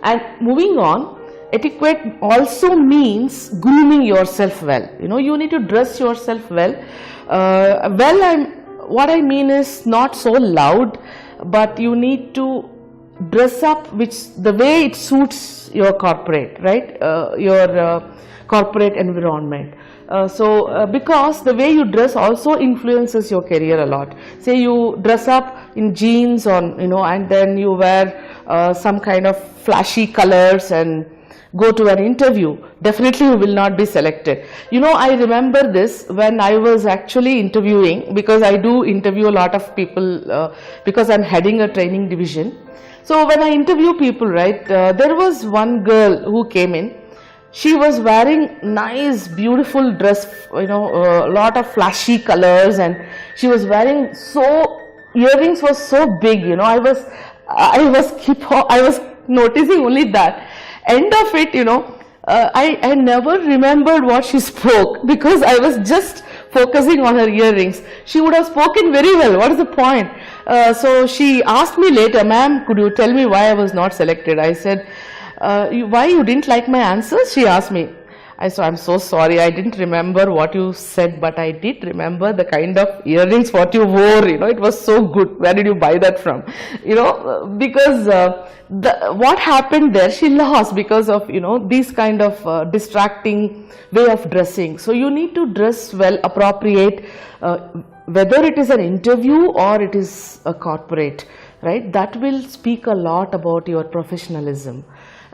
And moving on, etiquette also means grooming yourself well. You need to dress yourself well. What I mean is not so loud, but you need to dress up the way it suits your corporate, right? Your corporate environment. Because the way you dress also influences your career a lot. Say you dress up in jeans and then you wear some kind of flashy colors and go to an interview, definitely you will not be selected. I remember this when I was actually interviewing, because I do interview a lot of people because I'm heading a training division. So when I interview people, right, there was one girl who came in. She was wearing nice, beautiful dress, a lot of flashy colors, and she was wearing earrings were so big, I was noticing only that. End of it, I never remembered what she spoke because I was just focusing on her earrings. She would have spoken very well. What is the point? So she asked me later, ma'am, could you tell me why I was not selected? I said, why you didn't like my answers? She asked me. I said, I'm so sorry, I didn't remember what you said, but I did remember the kind of earrings what you wore, it was so good. Where did you buy that from? Because what happened there, she lost because of, these kind of distracting way of dressing. So you need to dress well, appropriate, whether it is an interview or it is a corporate, right? That will speak a lot about your professionalism.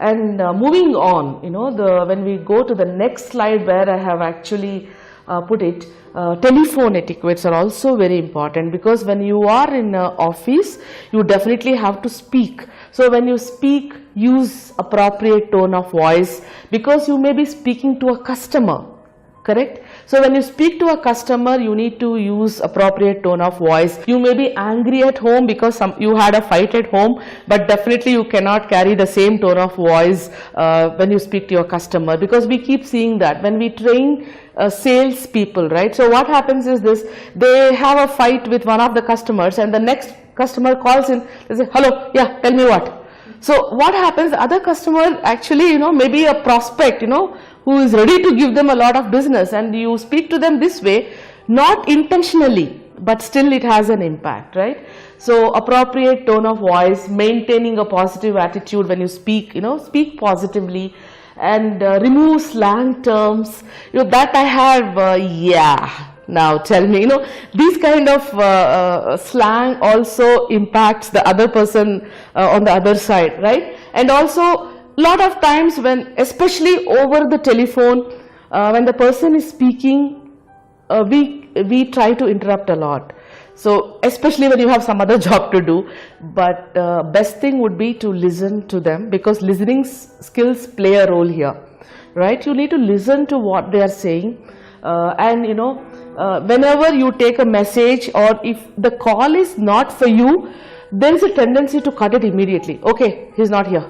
And moving on, when we go to the next slide where I have actually put it, telephone etiquettes are also very important, because when you are in an office, you definitely have to speak. So when you speak, use appropriate tone of voice, because you may be speaking to a customer, correct? So when you speak to a customer, you need to use appropriate tone of voice. You may be angry at home because you had a fight at home, but definitely you cannot carry the same tone of voice when you speak to your customer, because we keep seeing that when we train sales people, right? So what happens is this: they have a fight with one of the customers, and the next customer calls in, they say, hello, yeah, tell me what. So what happens, the other customer actually, maybe a prospect, who is ready to give them a lot of business, and you speak to them this way, not intentionally, but still it has an impact, right? So appropriate tone of voice, maintaining a positive attitude when you speak, speak positively, and remove slang terms, that I have, yeah. Now tell me, these kind of slang also impacts the other person on the other side, right? And also lot of times when, especially over the telephone, when the person is speaking, we try to interrupt a lot. So especially when you have some other job to do, but best thing would be to listen to them, because listening skills play a role here, right? You need to listen to what they are saying, and whenever you take a message, or if the call is not for you, there is a tendency to cut it immediately. Okay, he's not here.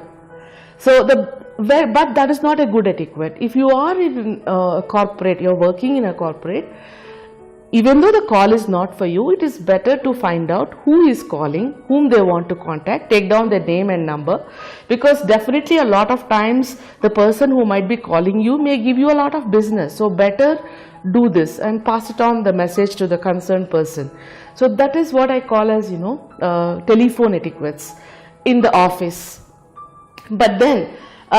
So but that is not a good etiquette. If you are in a corporate, you're working in a corporate, even though the call is not for you, it is better to find out who is calling, whom they want to contact, take down their name and number, because definitely a lot of times the person who might be calling you may give you a lot of business. So better do this and pass it on the message to the concerned person. So that is what I call as, telephone etiquettes in the office. But then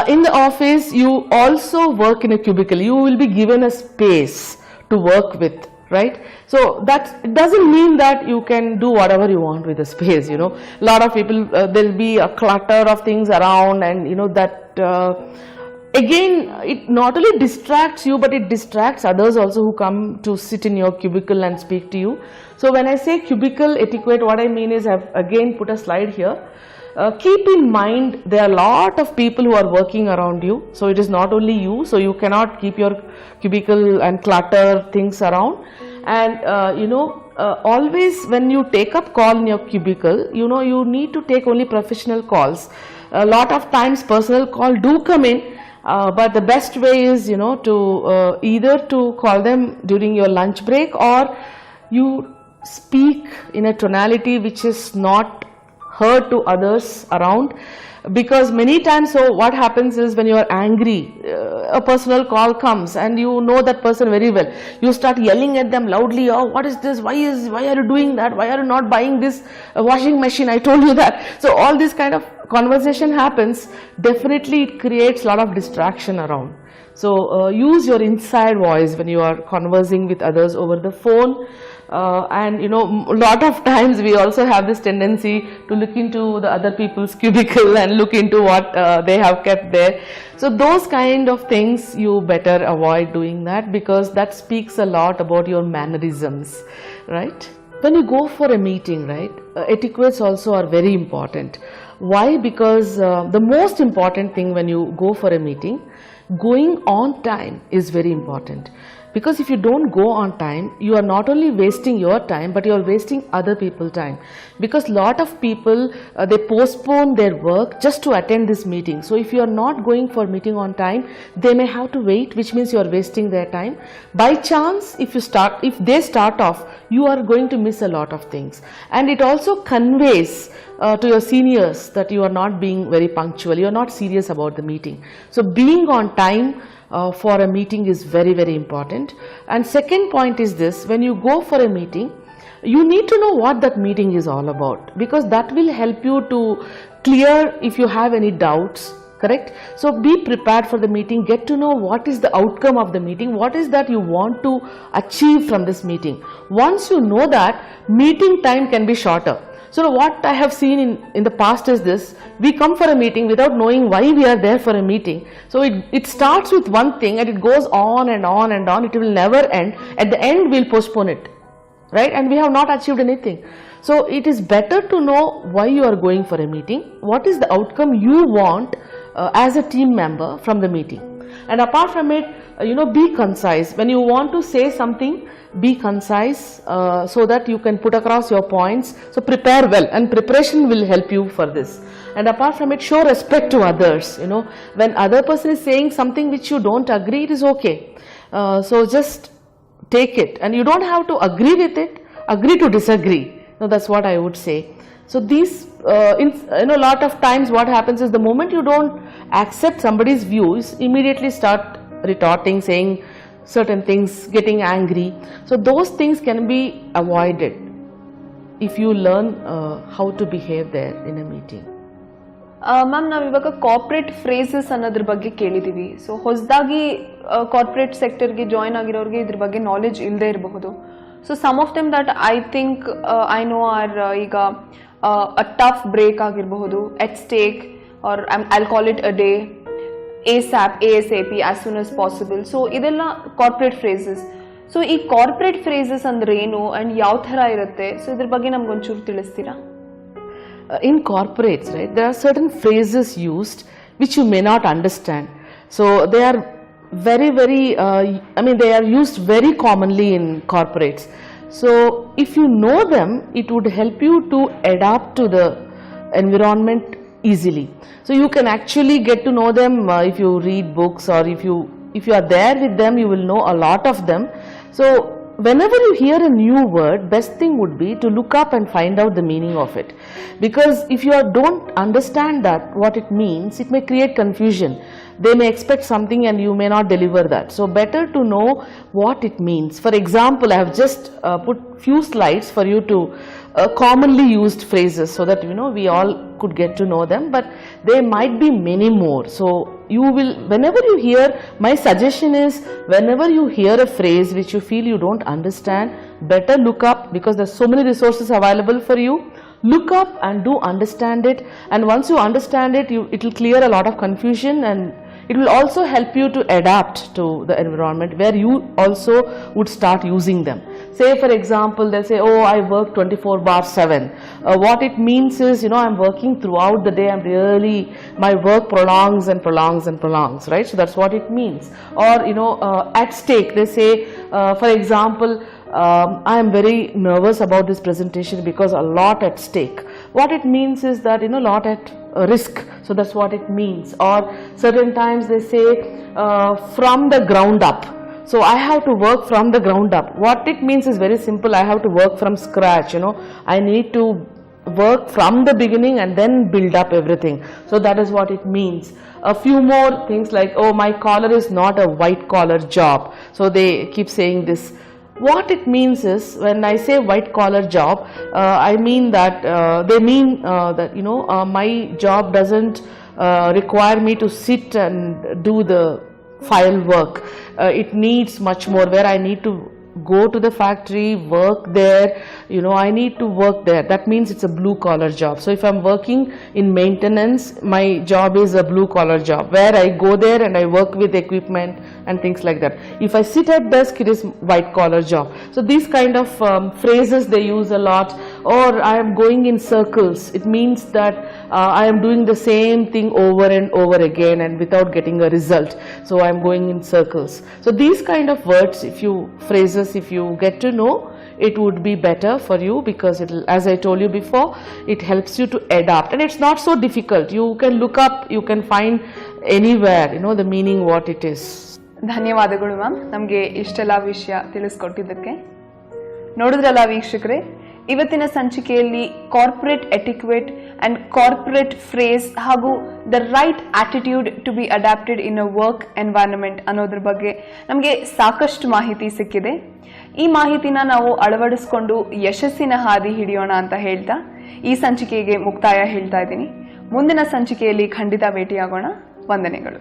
in the office, you also work in a cubicle. You will be given a space to work with, right? So it doesn't mean that you can do whatever you want with the space, A lot of people, there will be a clutter of things around, and that again, it not only distracts you, but it distracts others also who come to sit in your cubicle and speak to you. So when I say cubicle etiquette, what I mean is, I've again put a slide here. Keep in mind, there are a lot of people who are working around you, so it is not only you, so you cannot keep your cubicle and clutter things around. And always when you take up call in your cubicle, you need to take only professional calls. A lot of times personal call do come in, but the best way is to either to call them during your lunch break, or you speak in a tonality which is not heard to others around. because many times, so what happens is when you are angry, a personal call comes and you know that person very well, you start yelling at them loudly, oh what is this, why are you doing that, why are you not buying this washing machine, I told you that. So all this kind of conversation happens, definitely it creates a lot of distraction around. So use your inside voice when you are conversing with others over the phone. And a lot of times we also have this tendency to look into the other people's cubicle and look into what they have kept there. So those kind of things you better avoid doing that, because that speaks a lot about your mannerisms, right? When you go for a meeting, right, etiquettes also are very important. Why? Because the most important thing when you go for a meeting, going on time is very important. Because if you don't go on time, you are not only wasting your time, but you are wasting other people's time. Because lot of people, they postpone their work just to attend this meeting. So if you are not going for meeting on time, they may have to wait, which means you are wasting their time. By chance, if they start off, you are going to miss a lot of things. And it also conveys to your seniors that you are not being very punctual, you are not serious about the meeting. So being on time for a meeting is very, very important. And second point is this: when you go for a meeting, you need to know what that meeting is all about, because that will help you to clear if you have any doubts, correct? So be prepared for the meeting, get to know what is the outcome of the meeting, what is that you want to achieve from this meeting. Once you know that, meeting time can be shorter. So what I have seen in the past is this: we come for a meeting without knowing why we are there for a meeting. So it starts with one thing and it goes on and on and on, it will never end. At the end we'll postpone it, right? And we have not achieved anything. So it is better to know why you are going for a meeting, what is the outcome you want as a team member from the meeting. And apart from it, be concise. When you want to say something, be concise so that you can put across your points. So prepare well, and preparation will help you for this. And apart from it, show respect to others. When other person is saying something which you don't agree, it is okay. So just take it, and you don't have to agree with it, agree to disagree. That's what I would say. So these, a lot of times what happens is, the moment you don't accept somebody's views, immediately start retorting, saying certain things, getting angry. So those things can be avoided if you learn how to behave there in a meeting. Ma'am, ನಾವಿವಾಗ corporate phrases ಅನ್ನೋದ್ರ ಬಗ್ಗೆ ಕೇಳಿದ್ದೀವಿ. So ಹೊಸದಾಗಿ corporate ಸೆಕ್ಟರ್ಗೆ join ಆಗಿರೋರಿಗೆ ಇದ್ರ ಬಗ್ಗೆ knowledge ಇಲ್ಲದೆ ಇರಬಹುದು. So some of them that I think I know or ಈಗ ಅ ಟಫ್ ಬ್ರೇಕ್ ಆಗಿರಬಹುದು, at stake, or I'll call it a day, ASAP, as soon as possible. So ಇದೆಲ್ಲ corporate phrases. So ಈ corporate phrases ಅಂದ್ರೆ ಏನು and ಯಾವ ಥರ ಇರುತ್ತೆ? So ಇದ್ರ ಬಗ್ಗೆ ನಮ್ಗೊಂಚೂರು ತಿಳಿಸ್ತೀರಾ? In corporates, right, there are certain phrases used which you may not understand. So they are very, very, they are used very commonly in corporates. So if you know them, it would help you to adapt to the environment easily. So you can actually get to know them if you read books, or if you are there with them, you will know a lot of them. So whenever you hear a new word, best thing would be to look up and find out the meaning of it. Because if you don't understand that, what it means, it may create confusion. They may expect something and you may not deliver that. So better to know what it means. For example, I have just put few slides for you to commonly used phrases, so that we all could get to know them, but there might be many more. So you will, whenever you hear, my suggestion is, whenever you hear a phrase which you feel you don't understand, better look up, because there's so many resources available for you. Look up and do understand it, and once you understand it, it will clear a lot of confusion, and it will also help you to adapt to the environment where you also would start using them. Say for example, they'll say, oh, I work 24/7. What it means is, I'm working throughout the day, my work prolongs and prolongs and prolongs, right? So that's what it means. Or, at stake, they say, for example, I am very nervous about this presentation because a lot at stake. What it means is that, lot at risk. So that's what it means. Or certain times they say, from the ground up. So I have to work from the ground up. What it means is very simple. I have to work from scratch. I need to work from the beginning and then build up everything. So that is what it means. A few more things like, oh, my collar is not a white collar job. So they keep saying this. What it means is, when I say white collar job, I mean that they mean that my job doesn't require me to sit and do the file work. It needs much more, where I need to go to the factory, work there, I need to work there. That means it's a blue collar job. So if I'm working in maintenance, my job is a blue collar job, where I go there and I work with equipment and things like that. If I sit at desk, it is white collar job. So these kind of phrases they use a lot. Or I am going in circles. It means that I am doing the same thing over and over again and without getting a result. So I am going in circles. So these kind of words, phrases, if you get to know, it would be better for you, because as I told you before, it helps you to adapt, and it's not so difficult. You can look up, you can find anywhere, the meaning what it is. ಧನ್ಯವಾದಗಳು ma'am, ನಮಗೆ ಇಷ್ಟೆಲ್ಲ ವಿಷಯ ತಿಳಿಸ್ಕೊಟ್ಟಿದ್ದಕ್ಕೆ. ನೋಡಿದ್ರಲ್ಲ ವೀಕ್ಷಕರೇ, ಇವತ್ತಿನ ಸಂಚಿಕೆಯಲ್ಲಿ corporate etiquette and corporate phrase ಹಾಗೂ the right attitude to be adapted in a work environment ಅನ್ನೋದ್ರ ಬಗ್ಗೆ ನಮಗೆ ಸಾಕಷ್ಟು ಮಾಹಿತಿ ಸಿಕ್ಕಿದೆ. ಈ ಮಾಹಿತಿನ ನಾವು ಅಳವಡಿಸ್ಕೊಂಡು ಯಶಸ್ಸಿನ ಹಾದಿ ಹಿಡಿಯೋಣ ಅಂತ ಹೇಳ್ತಾ ಈ ಸಂಚಿಕೆಗೆ ಮುಕ್ತಾಯ ಹೇಳ್ತಾ ಇದ್ದೀನಿ. ಮುಂದಿನ ಸಂಚಿಕೆಯಲ್ಲಿ ಖಂಡಿತ ಭೇಟಿಯಾಗೋಣ. ವಂದನೆಗಳು.